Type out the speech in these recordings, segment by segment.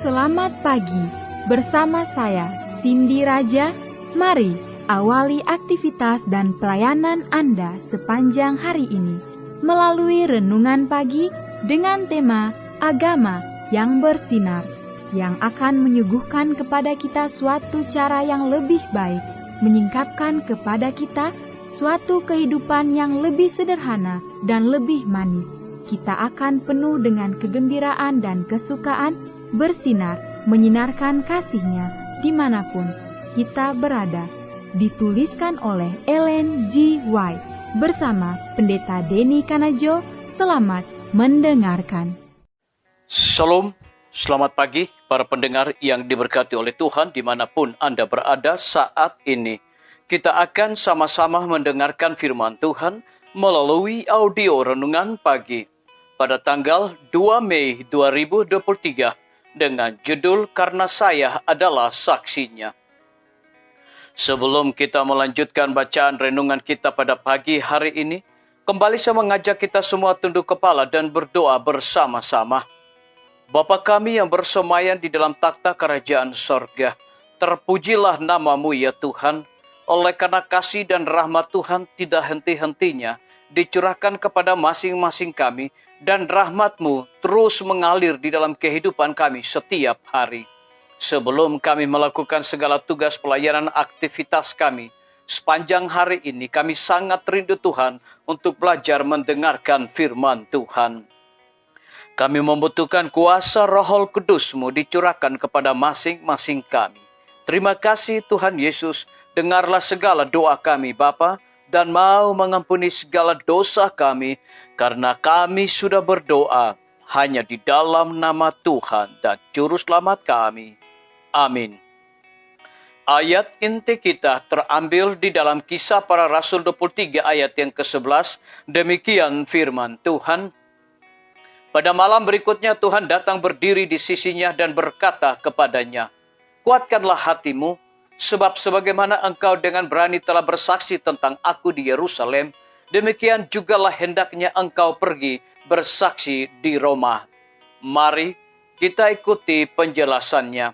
selamat pagi. Bersama saya, Cindy Raja. Mari awali aktivitas dan pelayanan Anda sepanjang hari ini melalui renungan pagi dengan tema Agama yang Bersinar, yang akan menyuguhkan kepada kita suatu cara yang lebih baik, menyingkapkan kepada kita suatu kehidupan yang lebih sederhana dan lebih manis. Kita akan penuh dengan kegembiraan dan kesukaan, bersinar, menyinarkan kasih-Nya dimanapun kita berada. Dituliskan oleh Ellen G. White bersama Pendeta Denny Kanajo. Selamat mendengarkan. Shalom, selamat pagi para pendengar yang diberkati oleh Tuhan dimanapun Anda berada saat ini. Kita akan sama-sama mendengarkan firman Tuhan melalui audio renungan pagi pada tanggal 2 Mei 2023 dengan judul Karena Saya Adalah Saksinya. Sebelum kita melanjutkan bacaan renungan kita pada pagi hari ini, kembali saya mengajak kita semua tunduk kepala dan berdoa bersama-sama. Bapa kami yang bersemayam di dalam takhta kerajaan sorga, terpujilah nama-Mu ya Tuhan, oleh karena kasih dan rahmat Tuhan tidak henti-hentinya dicurahkan kepada masing-masing kami, dan rahmat-Mu terus mengalir di dalam kehidupan kami setiap hari. Sebelum kami melakukan segala tugas pelayanan aktivitas kami, sepanjang hari ini kami sangat rindu Tuhan untuk belajar mendengarkan firman Tuhan. Kami membutuhkan kuasa Roh Kudus-Mu dicurahkan kepada masing-masing kami. Terima kasih Tuhan Yesus, dengarlah segala doa kami Bapa, dan mau mengampuni segala dosa kami, karena kami sudah berdoa hanya di dalam nama Tuhan dan Juru Selamat kami. Amin. Ayat inti kita terambil di dalam Kisah Para Rasul 23 ayat yang ke-11. Demikian firman Tuhan. Pada malam berikutnya Tuhan datang berdiri di sisinya dan berkata kepadanya, "Kuatkanlah hatimu, sebab sebagaimana engkau dengan berani telah bersaksi tentang aku di Yerusalem, demikian jugalah hendaknya engkau pergi bersaksi di Roma." Mari kita ikuti penjelasannya.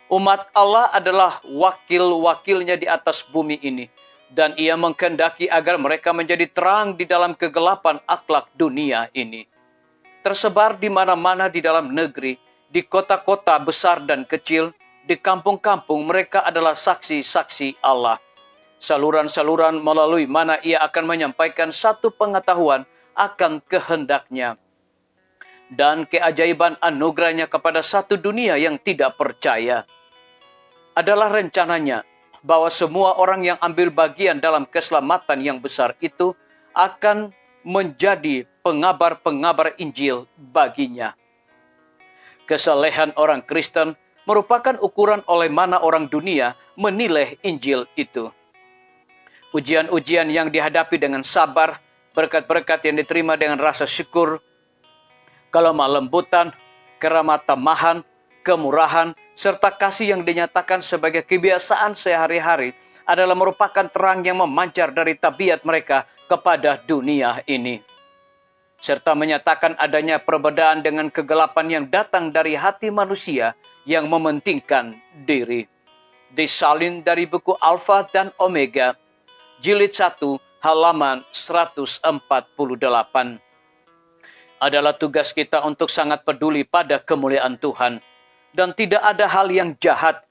Umat Allah adalah wakil-wakilnya di atas bumi ini, dan Ia mengkehendaki agar mereka menjadi terang di dalam kegelapan akhlak dunia ini. Tersebar di mana-mana di dalam negeri, di kota-kota besar dan kecil, di kampung-kampung mereka adalah saksi-saksi Allah. Saluran-saluran melalui mana Ia akan menyampaikan satu pengetahuan akan kehendak-Nya dan keajaiban anugerah-Nya kepada satu dunia yang tidak percaya. Adalah rencananya bahwa semua orang yang ambil bagian dalam keselamatan yang besar itu akan menjadi pengabar-pengabar Injil baginya. Kesalehan orang Kristen merupakan ukuran oleh mana orang dunia menilai Injil itu. Ujian-ujian yang dihadapi dengan sabar, berkat-berkat yang diterima dengan rasa syukur, kelemah lembutan, keramah tamahan, kemurahan, serta kasih yang dinyatakan sebagai kebiasaan sehari-hari adalah merupakan terang yang memancar dari tabiat mereka kepada dunia ini, serta menyatakan adanya perbedaan dengan kegelapan yang datang dari hati manusia yang mementingkan diri. Disalin dari buku Alfa dan Omega, jilid 1, halaman 148. Adalah tugas kita untuk sangat peduli pada kemuliaan Tuhan, dan tidak ada hal yang jahat,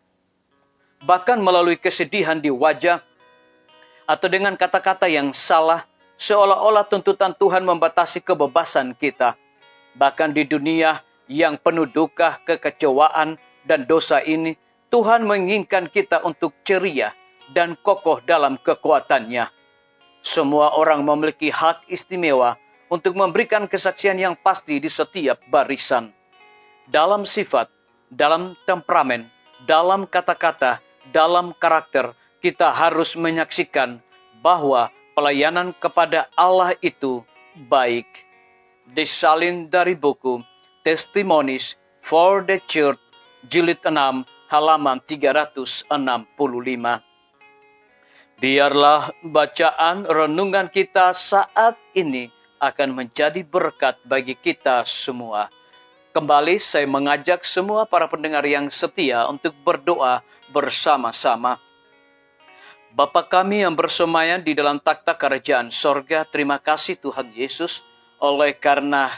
bahkan melalui kesedihan di wajah, atau dengan kata-kata yang salah, seolah-olah tuntutan Tuhan membatasi kebebasan kita. Bahkan di dunia yang penuh duka, kekecewaan, dan dosa ini, Tuhan menginginkan kita untuk ceria dan kokoh dalam kekuatan-Nya. Semua orang memiliki hak istimewa untuk memberikan kesaksian yang pasti di setiap barisan. Dalam sifat, dalam temperamen, dalam kata-kata, dalam karakter, kita harus menyaksikan bahwa pelayanan kepada Allah itu baik. Disalin dari buku Testimonies for the Church, jilid 6, halaman 365. Biarlah bacaan renungan kita saat ini akan menjadi berkat bagi kita semua. Kembali saya mengajak semua para pendengar yang setia untuk berdoa bersama-sama. Bapa kami yang bersemayam di dalam takhta kerajaan sorga, terima kasih Tuhan Yesus oleh karena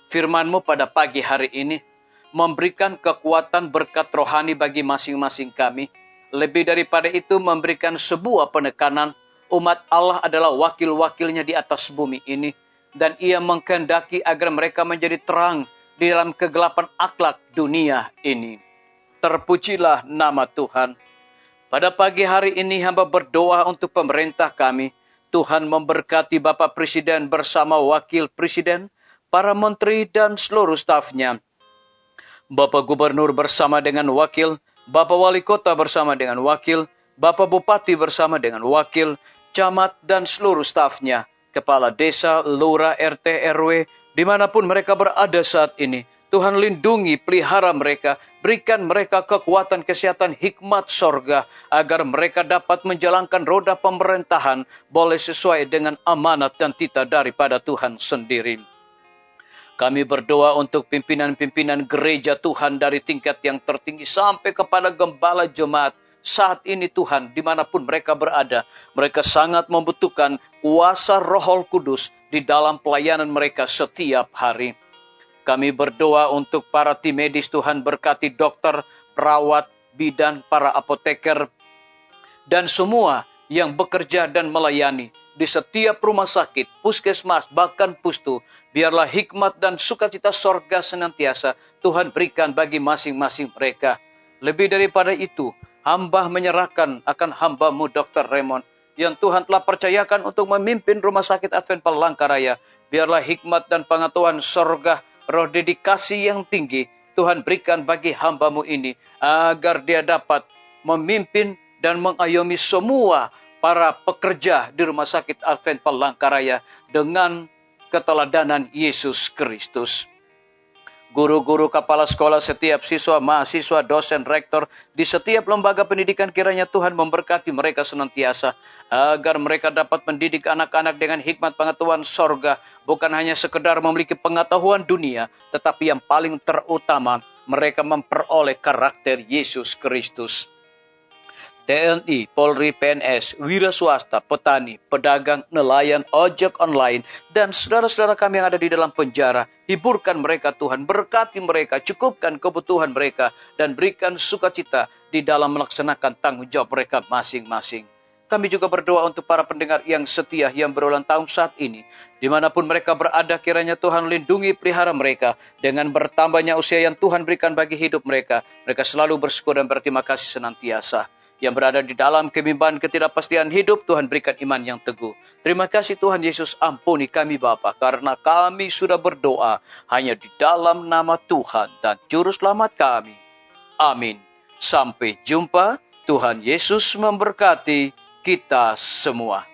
firman-Mu pada pagi hari ini memberikan kekuatan berkat rohani bagi masing-masing kami. Lebih daripada itu memberikan sebuah penekanan umat Allah adalah wakil-wakilnya di atas bumi ini. Dan Ia mengkehendaki agar mereka menjadi terang di dalam kegelapan akhlak dunia ini. Terpujilah nama Tuhan. Pada pagi hari ini hamba berdoa untuk pemerintah kami. Tuhan memberkati Bapak Presiden bersama Wakil Presiden, para menteri dan seluruh stafnya. Bapak Gubernur bersama dengan wakil, Bapak Wali Kota bersama dengan wakil, Bapak Bupati bersama dengan wakil, camat dan seluruh stafnya, kepala desa, lurah, RT, RW, dimanapun mereka berada saat ini. Tuhan lindungi, pelihara mereka, berikan mereka kekuatan, kesehatan, hikmat sorga, agar mereka dapat menjalankan roda pemerintahan boleh sesuai dengan amanat dan titah daripada Tuhan sendiri. Kami berdoa untuk pimpinan-pimpinan gereja Tuhan dari tingkat yang tertinggi sampai kepada gembala jemaat. Saat ini Tuhan, dimanapun mereka berada, mereka sangat membutuhkan kuasa Roh Kudus di dalam pelayanan mereka setiap hari. Kami berdoa untuk para tim medis Tuhan, berkati dokter, perawat, bidan, para apoteker, dan semua yang bekerja dan melayani di setiap rumah sakit, puskesmas, bahkan pustu. Biarlah hikmat dan sukacita sorga senantiasa Tuhan berikan bagi masing-masing mereka. Lebih daripada itu, hamba menyerahkan akan hamba-Mu Dr. Raymond yang Tuhan telah percayakan untuk memimpin Rumah Sakit Advent Palangkaraya. Biarlah hikmat dan pengetahuan sorga, roh dedikasi yang tinggi Tuhan berikan bagi hamba-Mu ini, agar dia dapat memimpin dan mengayomi semua para pekerja di Rumah Sakit Advent Palangkaraya dengan keteladanan Yesus Kristus. Guru-guru, kepala sekolah, setiap siswa, mahasiswa, dosen, rektor, di setiap lembaga pendidikan kiranya Tuhan memberkati mereka senantiasa, agar mereka dapat mendidik anak-anak dengan hikmat pengetahuan sorga, bukan hanya sekedar memiliki pengetahuan dunia, tetapi yang paling terutama, mereka memperoleh karakter Yesus Kristus. TNI, Polri, PNS, wira swasta, petani, pedagang, nelayan, ojek online, dan saudara-saudara kami yang ada di dalam penjara. Hiburkan mereka Tuhan, berkati mereka, cukupkan kebutuhan mereka, dan berikan sukacita di dalam melaksanakan tanggung jawab mereka masing-masing. Kami juga berdoa untuk para pendengar yang setia yang berulang tahun saat ini. Dimanapun mereka berada, kiranya Tuhan lindungi, pelihara mereka. Dengan bertambahnya usia yang Tuhan berikan bagi hidup mereka, mereka selalu bersyukur dan berterima kasih senantiasa. Yang berada di dalam kebimbangan ketidakpastian hidup, Tuhan berikan iman yang teguh. Terima kasih Tuhan Yesus, ampuni kami Bapa, karena kami sudah berdoa hanya di dalam nama Tuhan dan Juru Selamat kami. Amin. Sampai jumpa. Tuhan Yesus memberkati kita semua.